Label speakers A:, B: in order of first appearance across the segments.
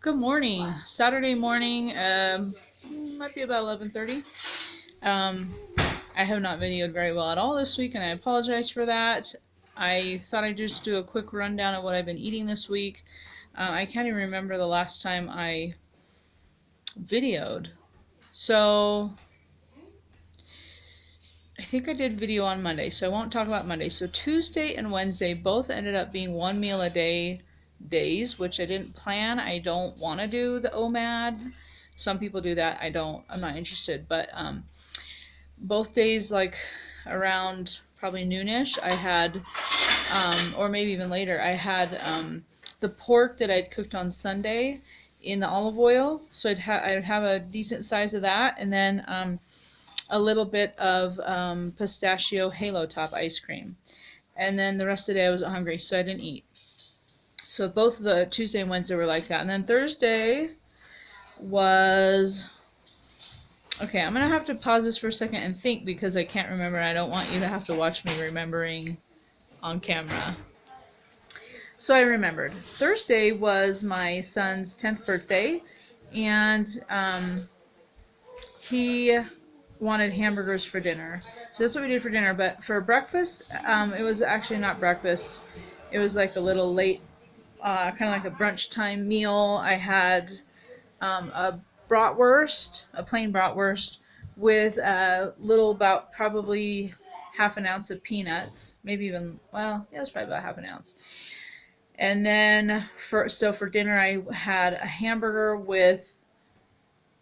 A: Good morning. Saturday morning, might be about 11:30. Um, I have not videoed very well at all this week, and I apologize for that. I thought I'd just do a quick rundown of what I've been eating this week. I can't even remember the last time I videoed. So, I think I did video on Monday, so I won't talk about Monday. So Tuesday and Wednesday both ended up being one meal a day days, which I didn't plan. I don't want to do the OMAD. Some people do that. I'm not interested. But both days, like around probably noonish, I had, or maybe even later, I had the pork that I'd cooked on Sunday in the olive oil. So I'd have a decent size of that, and then a little bit of pistachio halo top ice cream. And then the rest of the day I wasn't hungry, so I didn't eat. So both the Tuesday and Wednesday were like that. And then Thursday was... Okay, I'm going to have to pause this for a second and think because I can't remember. I don't want you to have to watch me remembering on camera. So I remembered. Thursday was my son's 10th birthday, and he wanted hamburgers for dinner. So that's what we did for dinner. But for breakfast, it was actually not breakfast. It was like a little late, kind of like a brunch time meal. I had a bratwurst, a plain bratwurst, with a little, about probably half an ounce of peanuts. Maybe even, well, yeah, it was probably about half an ounce. And then for dinner, I had a hamburger with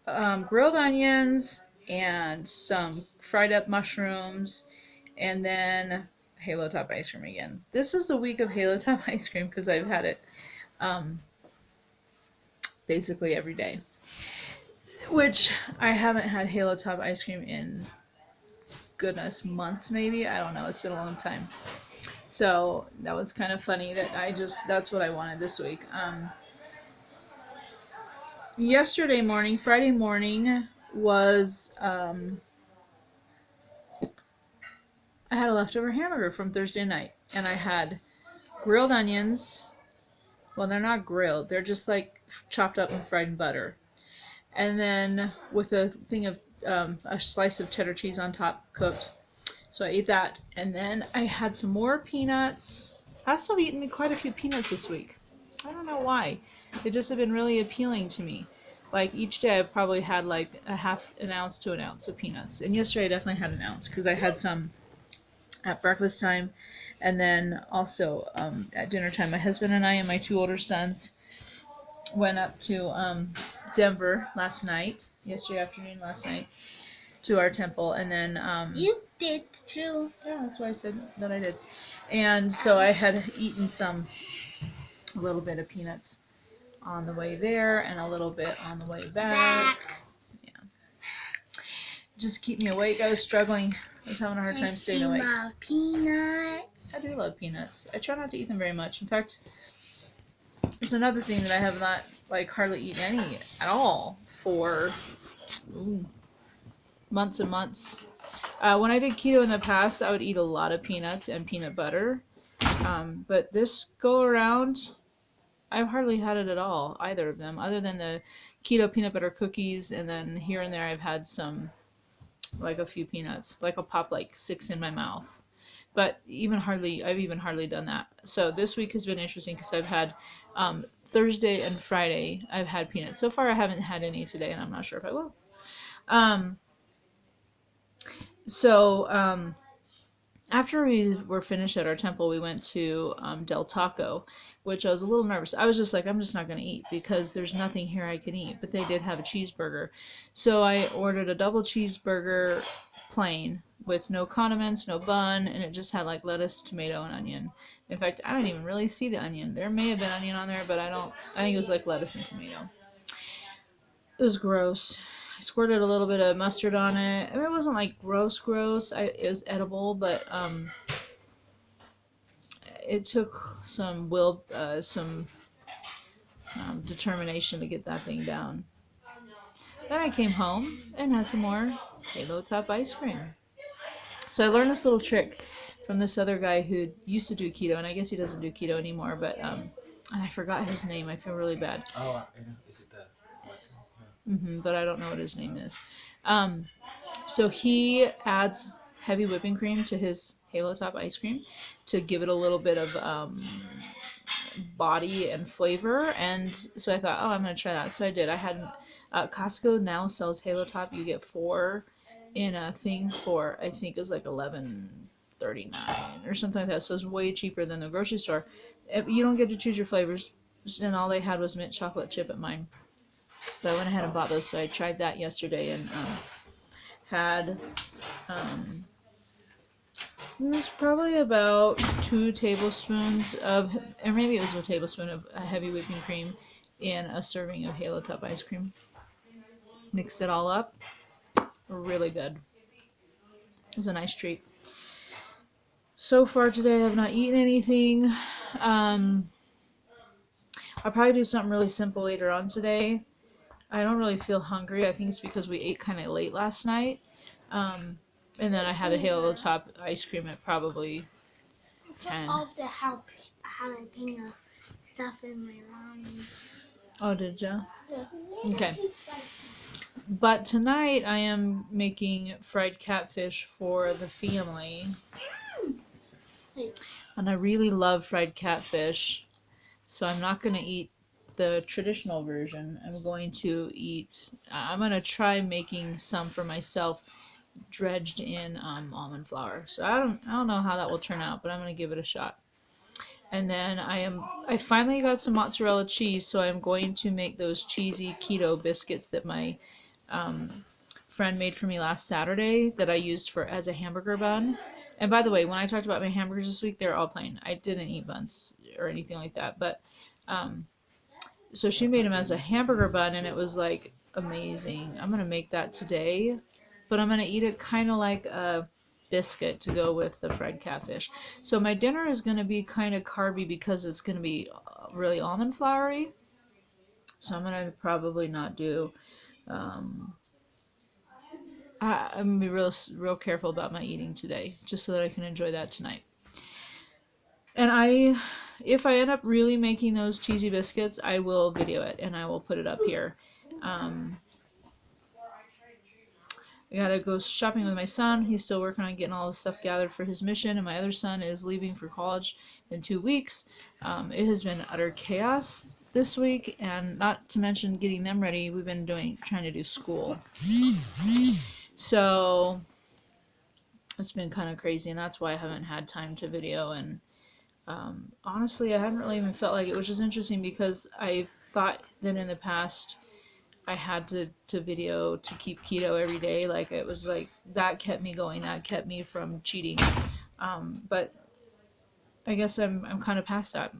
A: grilled onions and some fried up mushrooms, and then Halo Top ice cream again. This is the week of Halo Top ice cream because I've had it basically every day. Which I haven't had Halo Top ice cream in, goodness, months maybe. I don't know. It's been a long time. So that was kind of funny that that's what I wanted this week. Yesterday morning, Friday morning, was I had a leftover hamburger from Thursday night, and I had grilled onions. Well, they're not grilled. They're just like chopped up and fried in butter. And then with a thing of a slice of cheddar cheese on top, cooked. So I ate that, and then I had some more peanuts. I've still eaten quite a few peanuts this week. I don't know why. They just have been really appealing to me. Like each day I've probably had like a half an ounce to an ounce of peanuts. And yesterday I definitely had an ounce because I had some at breakfast time, and then also at dinner time. My husband and I and my two older sons went up to Denver yesterday afternoon, last night, to our temple, and then
B: you did too.
A: Yeah, that's why I said that I did. And so I had eaten a little bit of peanuts on the way there and a little bit on the way back. Yeah. Just keep me awake. I was struggling. I was having a hard time staying awake.
B: You love peanuts.
A: I do love peanuts. I try not to eat them very much. In fact, it's another thing that I have not hardly eaten any at all for months and months. When I did keto in the past, I would eat a lot of peanuts and peanut butter. But this go around, I've hardly had it at all, either of them, other than the keto peanut butter cookies, and then here and there I've had some, like a few peanuts. Like I'll pop like 6 in my mouth. But I've even hardly done that. So this week has been interesting because I've had Thursday and Friday I've had peanuts. So far I haven't had any today, and I'm not sure if I will. After we were finished at our temple, we went to Del Taco, which I was a little nervous. I was just like, I'm just not going to eat because there's nothing here I can eat. But they did have a cheeseburger. So I ordered a double cheeseburger plain with no condiments, no bun, and it just had like lettuce, tomato, and onion. In fact, I didn't even really see the onion. There may have been onion on there, but I think it was like lettuce and tomato. It was gross. I squirted a little bit of mustard on it. I mean, it wasn't like gross. It was edible, but it took some determination to get that thing down. Then I came home and had some more Halo Top ice cream. So I learned this little trick from this other guy who used to do keto, and I guess he doesn't do keto anymore, but And I forgot his name. I feel really bad.
C: Oh, is it that?
A: But I don't know what his name is. So he adds heavy whipping cream to his Halo Top ice cream to give it a little bit of body and flavor. And so I thought, oh, I'm gonna try that. So I did. I had Costco now sells Halo Top. You get 4 in a thing for I think it was like 11.39 or something like that. So it's way cheaper than the grocery store. You don't get to choose your flavors, and all they had was mint chocolate chip at mine. So I went ahead and bought those. So I tried that yesterday and had it was probably about 2 tablespoons of, or maybe it was a tablespoon of heavy whipping cream in a serving of Halo Top ice cream. Mixed it all up. Really good. It was a nice treat. So far today, I've not eaten anything. I'll probably do something really simple later on today. I don't really feel hungry. I think it's because we ate kind of late last night. Um, and then I had a Halo Top ice cream at probably 10.
B: All the jalapeno stuff in my ramen.
A: Oh, did ya?
B: Yeah.
A: Okay. But tonight I am making fried catfish for the family. And I really love fried catfish. So I'm not going to eat the traditional version. I'm going to try making some for myself dredged in almond flour. So I don't know how that will turn out, but I'm going to give it a shot. And then I finally got some mozzarella cheese, so I'm going to make those cheesy keto biscuits that my friend made for me last Saturday that I used for as a hamburger bun. And by the way, when I talked about my hamburgers this week, they're all plain. I didn't eat buns or anything like that. But so she made them as a hamburger bun, and it was like amazing. I'm gonna make that today, but I'm gonna eat it kind of like a biscuit to go with the fried catfish. So my dinner is gonna be kind of carby because it's gonna be really almond floury. So I'm gonna probably not do. Um, I'm gonna be real careful about my eating today, just so that I can enjoy that tonight. And if I end up really making those cheesy biscuits, I will video it and I will put it up here. Um, I gotta go shopping with my son. He's still working on getting all the stuff gathered for his mission, and my other son is leaving for college in 2 weeks. It has been utter chaos this week, and not to mention getting them ready. We've been trying to do school, so it's been kind of crazy, and that's why I haven't had time to video. And honestly, I haven't really even felt like it, which is interesting because I thought that in the past I had to video to keep keto every day. Like it was like that kept me going. That kept me from cheating. But I guess I'm kind of past that.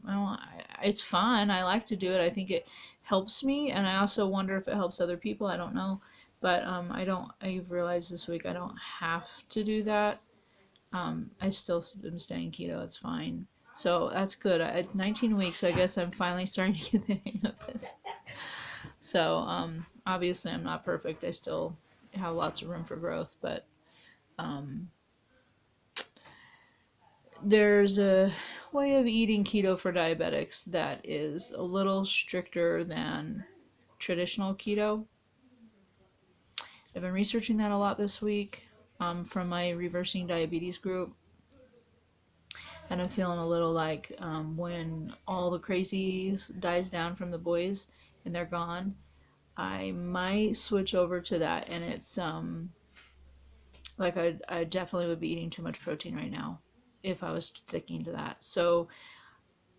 A: It's fun. I like to do it. I think it helps me, and I also wonder if it helps other people. I don't know, but I don't. I've realized this week I don't have to do that. I still am staying keto. It's fine. So that's good. At 19 weeks, I guess I'm finally starting to get the hang of this. So, obviously I'm not perfect. I still have lots of room for growth, but um, there's a way of eating keto for diabetics that is a little stricter than traditional keto. I've been researching that a lot this week from my reversing diabetes group, and I'm feeling a little like when all the crazy dies down from the boys and they're gone, I might switch over to that. And it's like I definitely would be eating too much protein right now if I was sticking to that. So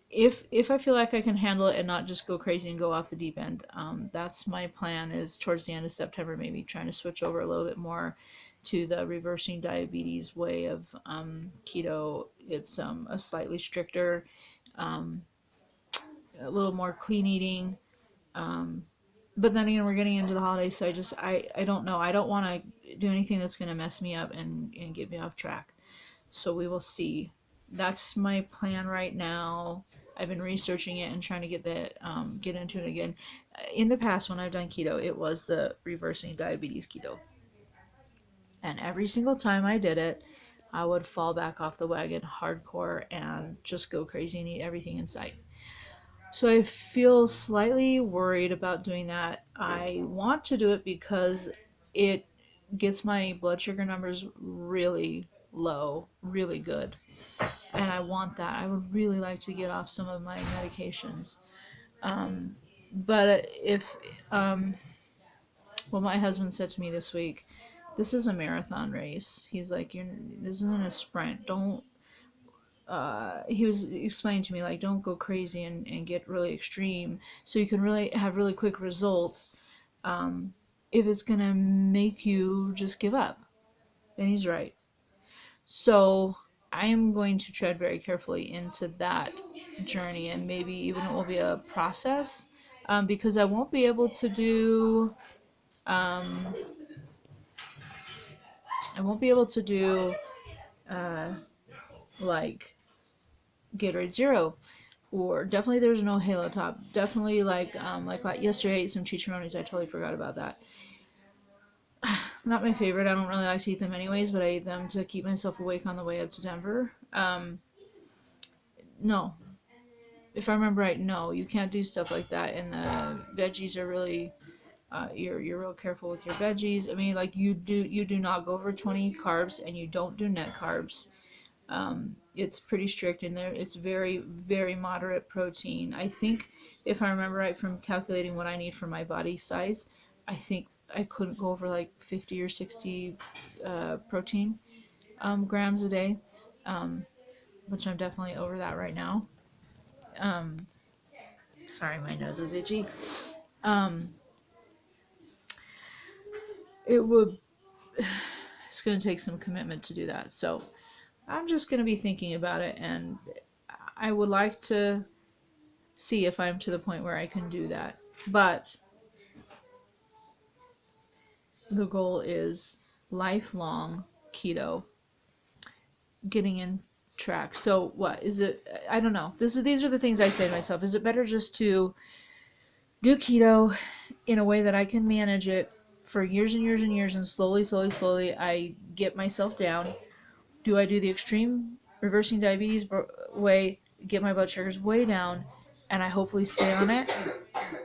A: if I feel like I can handle it and not just go crazy and go off the deep end, that's my plan. Is towards the end of September maybe trying to switch over a little bit more to the reversing diabetes way of keto. It's a slightly stricter, um, a little more clean eating. Um, but then again, we're getting into the holidays, so I don't know. I don't want to do anything that's going to mess me up and get me off track. So we will see. That's my plan right now. I've been researching it and trying to get into it again. In the past, when I've done keto, it was the reversing diabetes keto, and every single time I did it, I would fall back off the wagon hardcore and just go crazy and eat everything in sight. So I feel slightly worried about doing that. I want to do it because it gets my blood sugar numbers really low, really good. And I want that. I would really like to get off some of my medications. But if, um, well, my husband said to me this week, this is a marathon race. He's like, this isn't a sprint. Don't, he was explaining to me, like, don't go crazy and get really extreme so you can really have really quick results, um, if it's going to make you just give up. And he's right. So I am going to tread very carefully into that journey, and maybe even it will be a process, because I won't be able to do, um, I won't be able to do, uh, like Gatorade Zero, or definitely there's no Halo Top. Definitely like yesterday I ate some chicharrones. I totally forgot about that. Not my favorite. I don't really like to eat them anyways, but I ate them to keep myself awake on the way up to Denver. No, if I remember right, no, you can't do stuff like that. And the veggies are really, you're real careful with your veggies. I mean, like you do not go over 20 carbs, and you don't do net carbs. It's pretty strict in there. It's very, very moderate protein. I think, if I remember right from calculating what I need for my body size, I think I couldn't go over like 50 or 60 protein grams a day, um, which I'm definitely over that right now. Um, Sorry, my nose is itchy. Um, it would. It's going to take some commitment to do that. So I'm just going to be thinking about it, and I would like to see if I'm to the point where I can do that. But the goal is lifelong keto, getting in track. So what is it? I don't know. These are the things I say to myself. Is it better just to do keto in a way that I can manage it for years and years and years, and slowly, slowly, slowly I get myself down? Do I do the extreme reversing diabetes way, get my blood sugars way down, and I hopefully stay on it?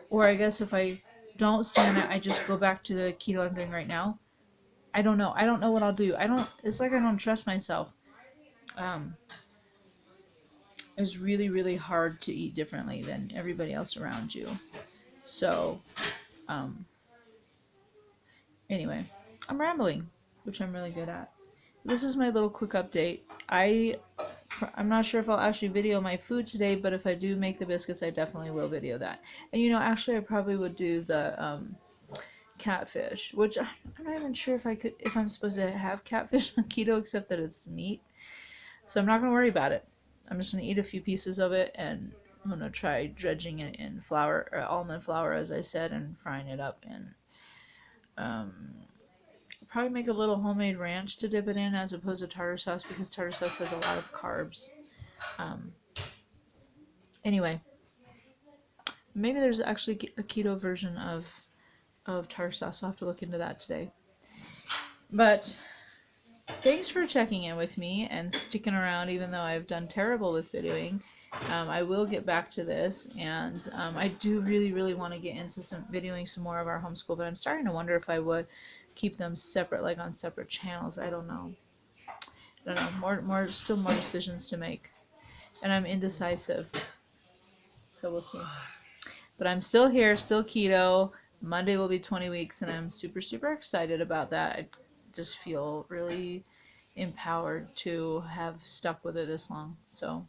A: Or I guess if I don't stay on it, I just go back to the keto I'm doing right now. I don't know. I don't know what I'll do. It's like I don't trust myself. Um, it's really, really hard to eat differently than everybody else around you. So, um, anyway, I'm rambling, which I'm really good at. This is my little quick update. I'm not sure if I'll actually video my food today, but if I do make the biscuits, I definitely will video that. And actually, I probably would do the catfish, which I'm not even sure if I'm supposed to have catfish on keto, except that it's meat. So I'm not gonna worry about it. I'm just gonna eat a few pieces of it, and I'm gonna try dredging it in flour or almond flour, as I said, and frying it up, and um, probably make a little homemade ranch to dip it in, as opposed to tartar sauce, because tartar sauce has a lot of carbs. Um, anyway, maybe there's actually a keto version of tartar sauce. I'll have to look into that today. But thanks for checking in with me and sticking around, even though I've done terrible with videoing. I will get back to this, and I do really, really want to get into videoing some more of our homeschool, but I'm starting to wonder if I would keep them separate, like on separate channels. I don't know. Still more decisions to make, and I'm indecisive. So we'll see. But I'm still here, still keto. Monday will be 20 weeks, and I'm super, super excited about that. I just feel really empowered to have stuck with it this long. So,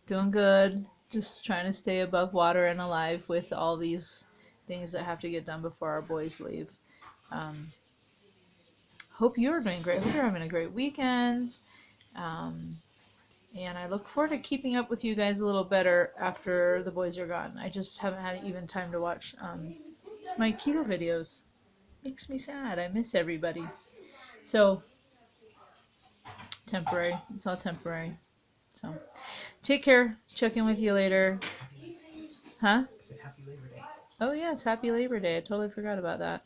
A: doing good. Just trying to stay above water and alive with all these things that have to get done before our boys leave. Um, Hope you're doing great. Hope you're having a great weekend. Um, and I look forward to keeping up with you guys a little better after the boys are gone. I just haven't had even time to watch my keto videos. Makes me sad. I miss everybody. So, temporary. It's all temporary. So, take care. Check in with you later. Huh? Oh, yes. Happy Labor Day. I totally forgot about that.